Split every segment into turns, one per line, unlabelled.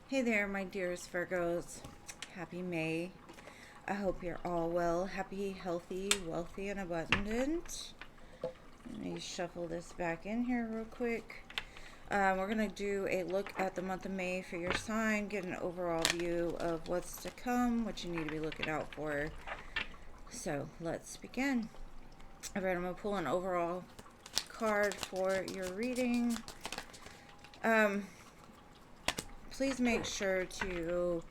Hey there, my dearest Virgos. Happy May. I hope you're all well, happy, healthy, wealthy, and abundant. Let me shuffle this back in here real quick. We're going to do a look at the month of May for your sign, get an overall view of what's to come, what you need to be looking out for. So let's begin. All right, I'm going to pull an overall card for your reading. Please make sure to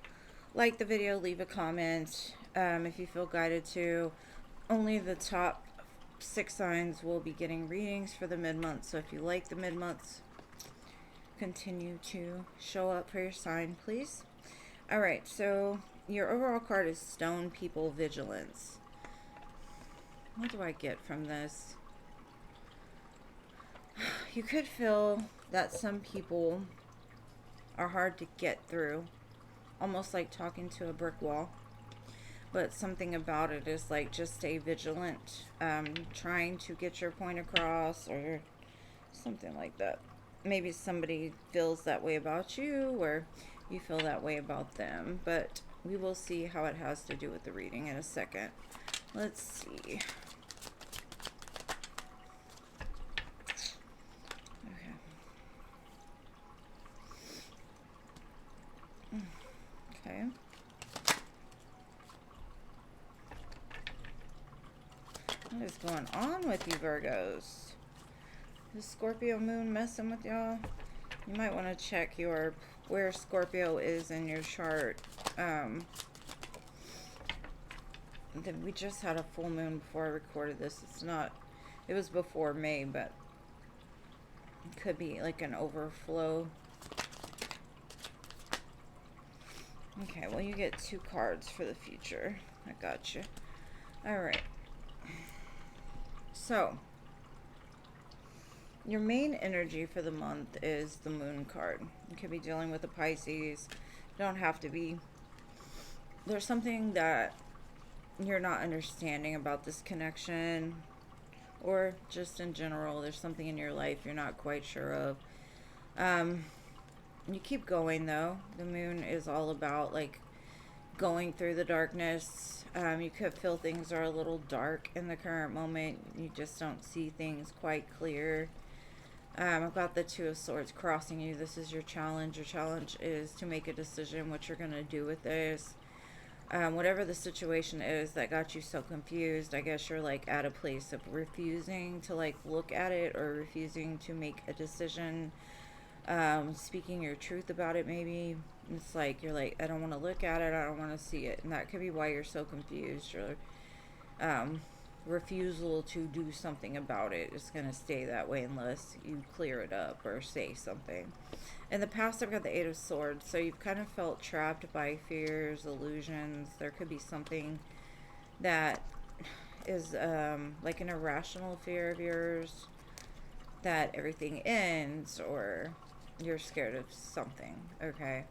like the video, leave a comment if you feel guided to. Only the top 6 signs will be getting readings for the mid-month, so if you like the mid-months, continue to show up for your sign, please. Alright, so your overall card is Stone People Vigilance. What do I get from this? You could feel that some people are hard to get through, almost like talking to a brick wall, but something about it is like, just stay vigilant, trying to get your point across, or something like that. Maybe somebody feels that way about you, or you feel that way about them, but we will see how it has to do with the reading in a second. Let's see. Okay. What is going on with you, Virgos? Is Scorpio moon messing with y'all? You might want to check where Scorpio is in your chart. We just had a full moon before I recorded this. It was before May, but it could be like an overflow. Okay, well, you get 2 cards for the future. I got you. Alright. So, your main energy for the month is the Moon card. You could be dealing with a Pisces. Don't have to be. There's something that you're not understanding about this connection, or just in general, there's something in your life you're not quite sure of. You keep going, though. The moon is all about, like, going through the darkness. You could feel things are a little dark in the current moment. You just don't see things quite clear. I've got the 2 of Swords crossing you. This is your challenge. Your challenge is to make a decision what you're going to do with this. Whatever the situation is that got you so confused, I guess you're, like, at a place of refusing to, like, look at it, or refusing to make a decision. Speaking your truth about it, maybe. It's like, you're like, I don't want to look at it, I don't want to see it. And that could be why you're so confused. Your refusal to do something about it is going to stay that way unless you clear it up or say something. In the past, I've got the 8 of Swords, so you've kind of felt trapped by fears, illusions. There could be something that is like an irrational fear of yours, that everything ends, or you're scared of something. Okay.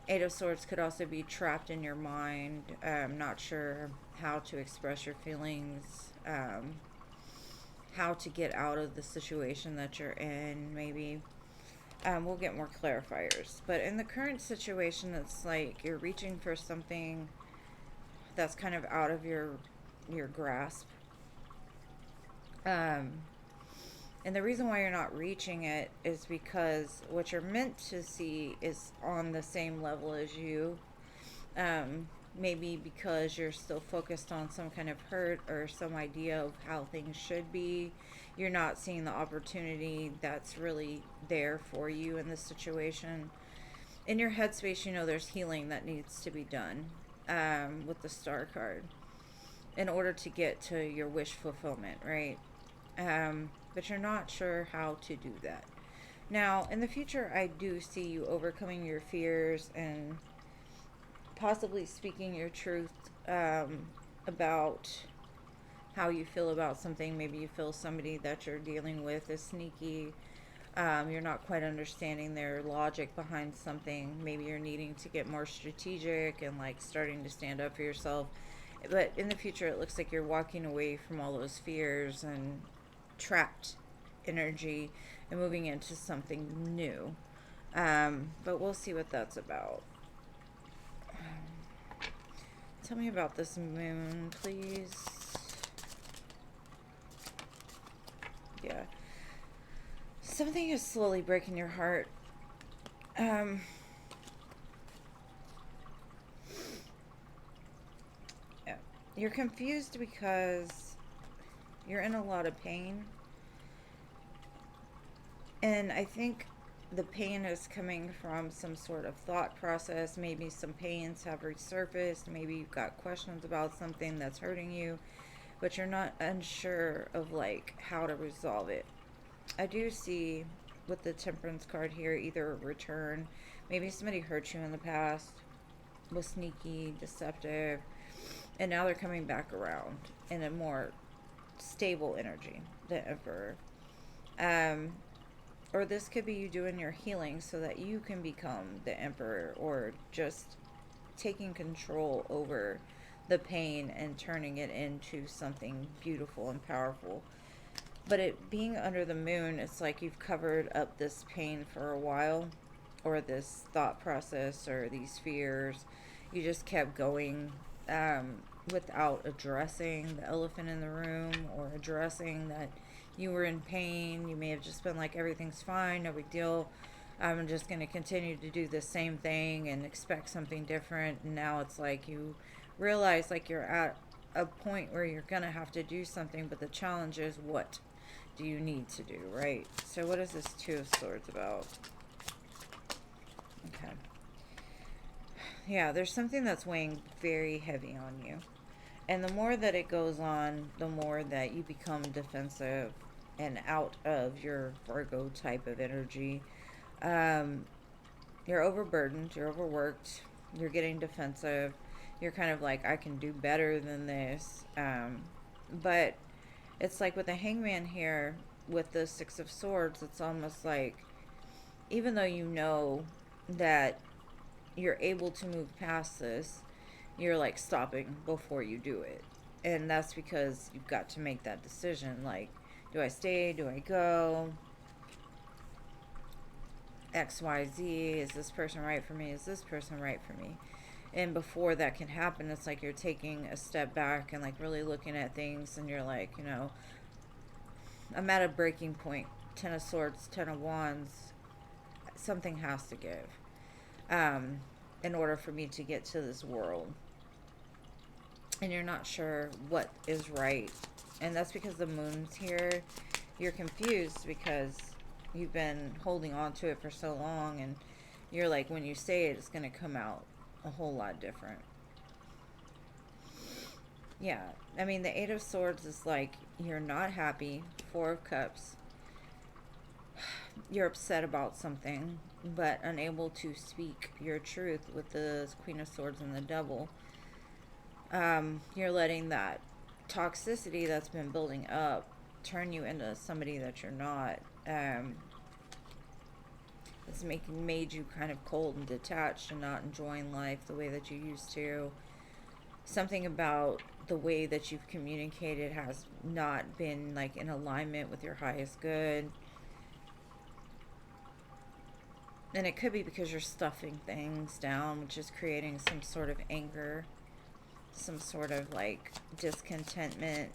8 of Swords could also be trapped in your mind, not sure how to express your feelings, how to get out of the situation that you're in, maybe. We'll get more clarifiers. But in the current situation, it's like you're reaching for something that's kind of out of your grasp. And the reason why you're not reaching it is because what you're meant to see is on the same level as you. Maybe because you're still focused on some kind of hurt or some idea of how things should be. You're not seeing the opportunity that's really there for you in this situation. In your headspace, you know there's healing that needs to be done with the Star card in order to get to your wish fulfillment, right? But you're not sure how to do that. Now, in the future, I do see you overcoming your fears and possibly speaking your truth about how you feel about something. Maybe you feel somebody that you're dealing with is sneaky. You're not quite understanding their logic behind something. Maybe you're needing to get more strategic and, like, starting to stand up for yourself. But in the future, it looks like you're walking away from all those fears and trapped energy and moving into something new. But we'll see what that's about. Tell me about this moon, please. Yeah. Something is slowly breaking your heart. Yeah. You're confused because you're in a lot of pain. And I think the pain is coming from some sort of thought process. Maybe some pains have resurfaced. Maybe you've got questions about something that's hurting you, but you're not unsure of like how to resolve it. I do see with the Temperance card here either a return. Maybe somebody hurt you in the past, was sneaky, deceptive, and now they're coming back around in a more stable energy, the Emperor. Um, or this could be you doing your healing so that you can become the Emperor, or just taking control over the pain and turning it into something beautiful and powerful. But it being under the moon, it's like you've covered up this pain for a while, or this thought process, or these fears. You just kept going, without addressing the elephant in the room, or addressing that you were in pain. You may have just been like, everything's fine, no big deal. I'm just going to continue to do the same thing and expect something different. And now it's like you realize like you're at a point where you're going to have to do something, but the challenge is, what do you need to do, right? So what is this Two of Swords about? Okay. Yeah, there's something that's weighing very heavy on you. And the more that it goes on, the more that you become defensive and out of your Virgo type of energy. Um, you're overburdened, you're overworked, you're getting defensive. You're kind of like, I can do better than this. But it's like with the Hangman here, with the Six of Swords, it's almost like, even though you know that you're able to move past this, you're like stopping before you do it. And that's because you've got to make that decision. Like, do I stay? Do I go? XYZ. Is this person right for me? Is this person right for me? And before that can happen, it's like you're taking a step back and like really looking at things, and you're like, I'm at a breaking point. Ten of Swords, Ten of Wands. Something has to give, in order for me to get to this world. And you're not sure what is right. And that's because the moon's here. You're confused because you've been holding on to it for so long, and you're like, when you say it, it's going to come out a whole lot different. Yeah, I mean, the Eight of Swords is like, you're not happy. Four of Cups, you're upset about something, but unable to speak your truth with the Queen of Swords and the Devil. You're letting that toxicity that's been building up turn you into somebody that you're not. It's made you kind of cold and detached and not enjoying life the way that you used to. Something about the way that you've communicated has not been like in alignment with your highest good. And it could be because you're stuffing things down, which is creating some sort of anger, some sort of like discontentment,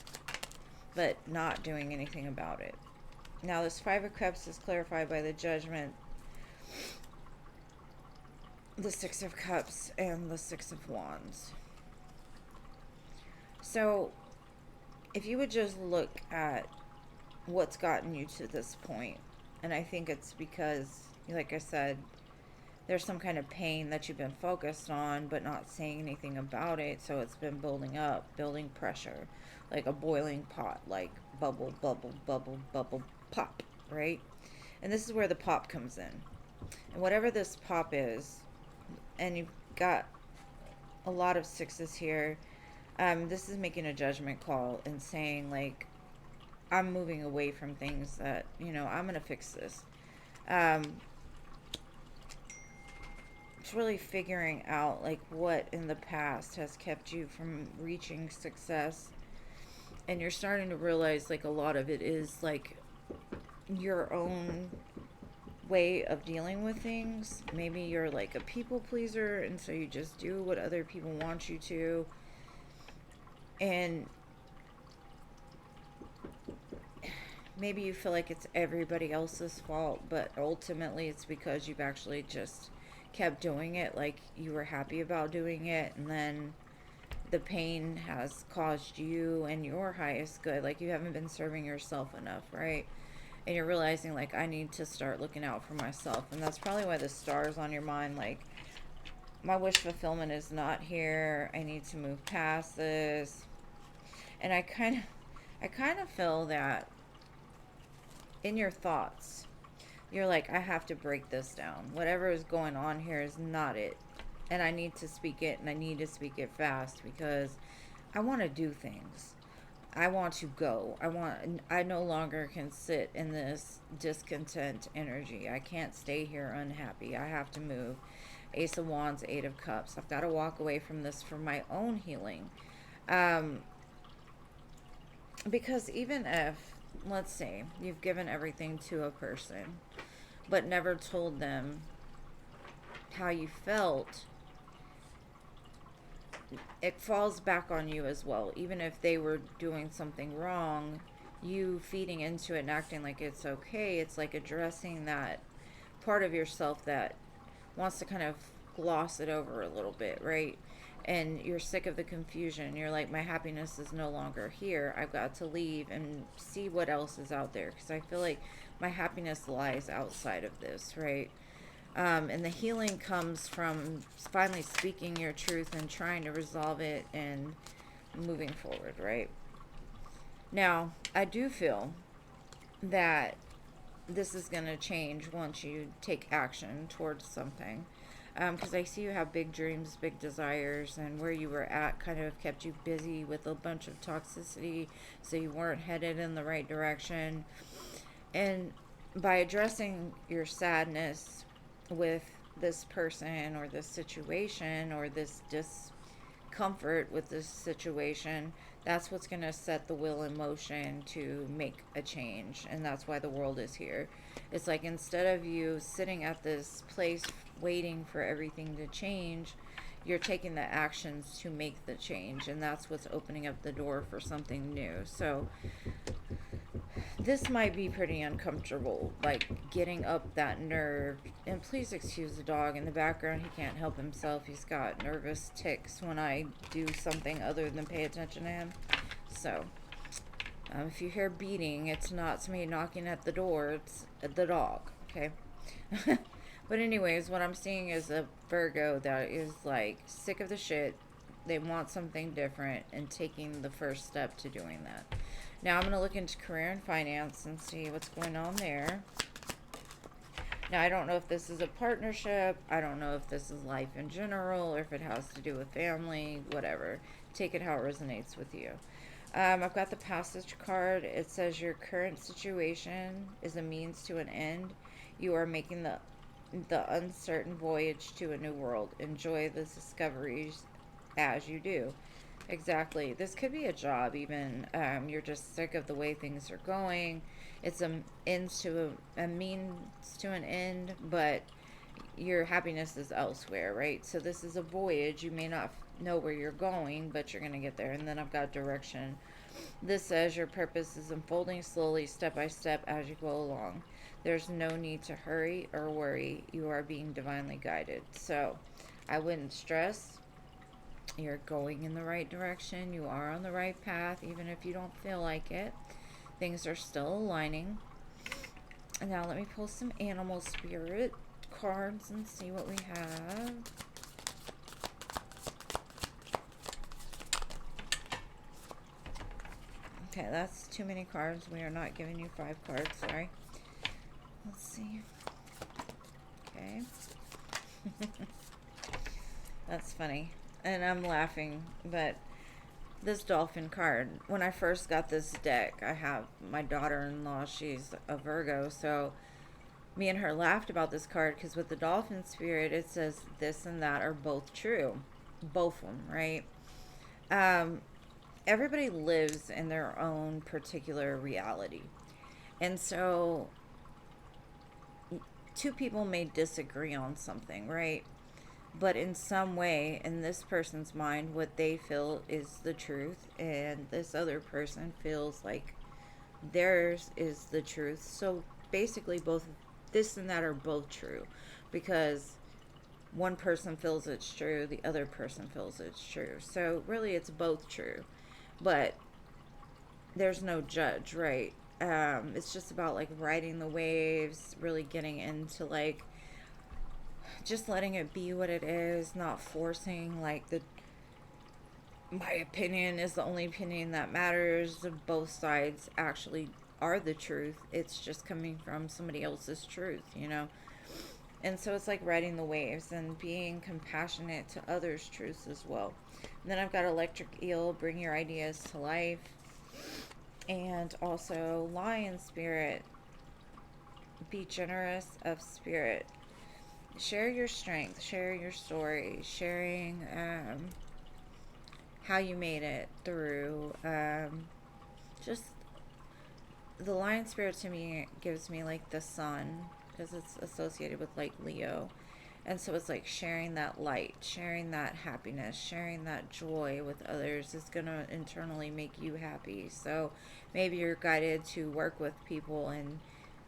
but not doing anything about it. Now, this Five of Cups is clarified by the Judgment, the Six of Cups, and the Six of Wands. So, if you would just look at what's gotten you to this point, and I think it's because, like I said, there's some kind of pain that you've been focused on but not saying anything about it, so it's been building up, building pressure, like a boiling pot, like bubble, bubble, bubble, bubble, pop, right? And this is where the pop comes in. And whatever this pop is, and you've got a lot of sixes here, this is making a judgment call and saying, like, I'm moving away from things that, I'm going to fix this. It's really figuring out, like, what in the past has kept you from reaching success. And you're starting to realize, like, a lot of it is, like, your own way of dealing with things. Maybe you're like a people pleaser, and so you just do what other people want you to. And maybe you feel like it's everybody else's fault, but ultimately it's because you've actually just kept doing it like you were happy about doing it, and then the pain has caused you and your highest good. Like you haven't been serving yourself enough, right? And you're realizing, like, I need to start looking out for myself. And that's probably why the stars on your mind, like, my wish fulfillment is not here. I need to move past this. And I kind of feel that in your thoughts, you're like, I have to break this down. Whatever is going on here is not it. And I need to speak it, and I need to speak it fast because I want to do things. I want to go. I no longer can sit in this discontent energy. I can't stay here unhappy. I have to move. Ace of Wands, Eight of Cups. I've got to walk away from this for my own healing. Um, because even if, let's say, you've given everything to a person, but never told them how you felt, it falls back on you as well. Even if they were doing something wrong, you feeding into it and acting like it's okay, it's like addressing that part of yourself that wants to kind of gloss it over a little bit, right? And you're sick of the confusion. You're like, my happiness is no longer here. I've got to leave and see what else is out there, because I feel like my happiness lies outside of this, right? And the healing comes from finally speaking your truth and trying to resolve it and moving forward, right? Now, I do feel that this is going to change once you take action towards something. Because I see you have big dreams, big desires, and where you were at kind of kept you busy with a bunch of toxicity, so you weren't headed in the right direction. And by addressing your sadness with this person or this situation or this discomfort with this situation, that's what's going to set the wheel in motion to make a change. And that's why the world is here. It's like, instead of you sitting at this place waiting for everything to change, you're taking the actions to make the change, and that's what's opening up the door for something new. So this might be pretty uncomfortable, like getting up that nerve. And please excuse the dog in the background. He can't help himself. He's got nervous tics when I do something other than pay attention to him. So, if you hear beating, it's not somebody knocking at the door. It's the dog, okay? But anyways, what I'm seeing is a Virgo that is like sick of the shit. They want something different and taking the first step to doing that. Now I'm going to look into career and finance and see what's going on there. Now I don't know if this is a partnership. I don't know if this is life in general, or if it has to do with family, whatever. Take it how it resonates with you. I've got the passage card. It says your current situation is a means to an end. You are making the uncertain voyage to a new world. Enjoy the discoveries as you do. Exactly. This could be a job even. You're just sick of the way things are going. It's a ends to a means to an end, but your happiness is elsewhere, right? So this is a voyage. You may not know where you're going, but you're going to get there. And then I've got direction. This says your purpose is unfolding slowly, step by step, as you go along. There's no need to hurry or worry. You are being divinely guided. So I wouldn't stress. You're going in the right direction. You are on the right path, even if you don't feel like it. Things are still aligning. And now let me pull some animal spirit cards and see what we have. Okay, that's too many cards. We are not giving you 5 cards, sorry. Let's see. Okay. That's funny. And I'm laughing, but this dolphin card, when I first got this deck, I have my daughter-in-law, she's a Virgo, so me and her laughed about this card because with the dolphin spirit, it says this and that are both true. Both of them, right? Everybody lives in their own particular reality. And so two people may disagree on something, right? But in some way, in this person's mind, what they feel is the truth, and this other person feels like theirs is the truth. So basically, both this and that are both true, because one person feels it's true, the other person feels it's true. So really, it's both true, but there's no judge, right? It's just about like riding the waves, really getting into like just letting it be what it is, not forcing like the my opinion is the only opinion that matters. Both sides actually are the truth. It's just coming from somebody else's truth, you know? And so it's like riding the waves and being compassionate to others' truths as well. And then I've got electric eel, bring your ideas to life. And also lion spirit, be generous of spirit. Share your strength, share your story, sharing how you made it through. Just the lion spirit to me gives me like the sun, because it's associated with like Leo. And so it's like sharing that light, sharing that happiness, sharing that joy with others is going to internally make you happy. So maybe you're guided to work with people and,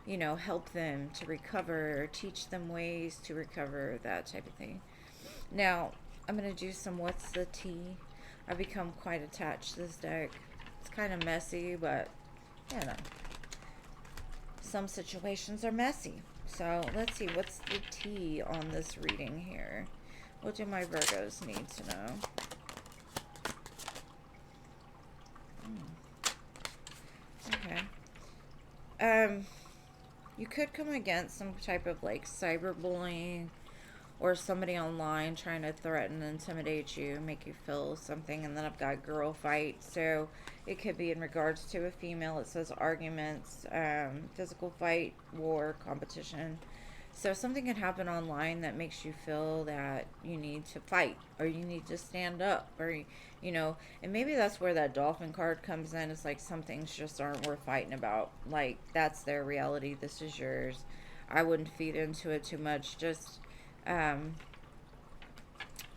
you know, help them to recover, or teach them ways to recover, that type of thing. Now, I'm going to do some what's the tea. I've become quite attached to this deck. It's kind of messy, but, you know, some situations are messy. So let's see, what's the tea on this reading here? What do my Virgos need to know? Okay. You could come against some type of like cyberbullying, or somebody online trying to threaten, intimidate you, make you feel something. And then I've got girl fight. So it could be in regards to a female. It says arguments, physical fight, war, competition. So something can happen online that makes you feel that you need to fight, or you need to stand up, or, you know, and maybe that's where that dolphin card comes in. It's like some things just aren't worth fighting about. Like, that's their reality. This is yours. I wouldn't feed into it too much. Just um,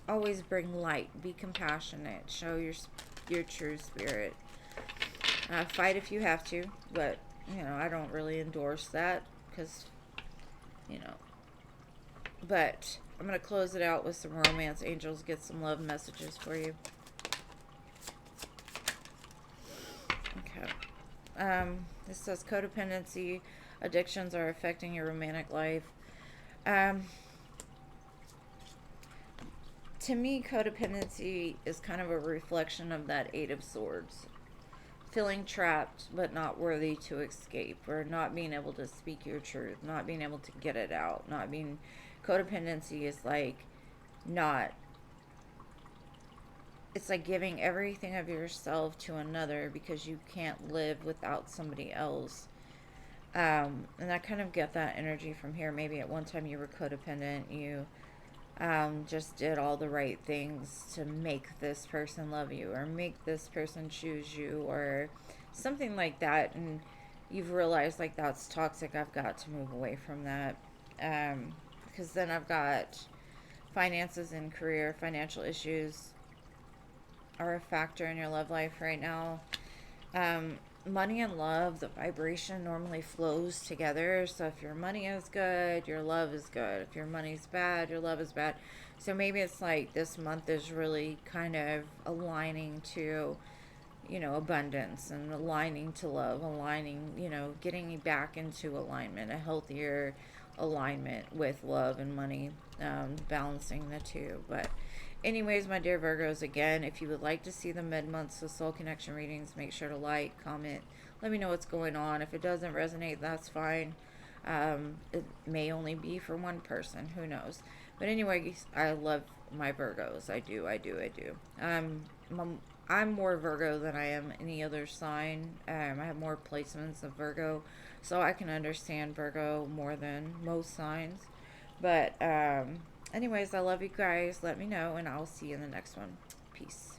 always bring light. Be compassionate. Show your true spirit. Fight if you have to, but you know I don't really endorse that, because you know. But I'm gonna close it out with some romance. Angels, get some love messages for you. Okay. This says codependency, addictions are affecting your romantic life. Um, to me, codependency is kind of a reflection of that Eight of Swords. Feeling trapped but not worthy to escape, or not being able to speak your truth, not being able to get it out, not being. Codependency is like not. It's like giving everything of yourself to another because you can't live without somebody else. And I kind of get that energy from here. Maybe at one time you were codependent, you just did all the right things to make this person love you, or make this person choose you, or something like that. And you've realized like that's toxic. I've got to move away from that. Because then I've got finances and career, financial issues are a factor in your love life right now. Um, Money and love, the vibration normally flows together. So if your money is good, your love is good. If your money's bad, your love is bad. So maybe it's like this month is really kind of aligning to, you know, abundance, and aligning to love, aligning, you know, getting back into alignment, a healthier alignment with love and money, balancing the two. But anyways, my dear Virgos, again, if you would like to see the mid-months of soul connection readings, make sure to like, comment, let me know what's going on. If it doesn't resonate, that's fine. It may only be for one person, who knows. But anyway, I love my Virgos. I do. I'm more Virgo than I am any other sign. I have more placements of Virgo, so I can understand Virgo more than most signs. But anyways, I love you guys. Let me know, and I'll see you in the next one. Peace.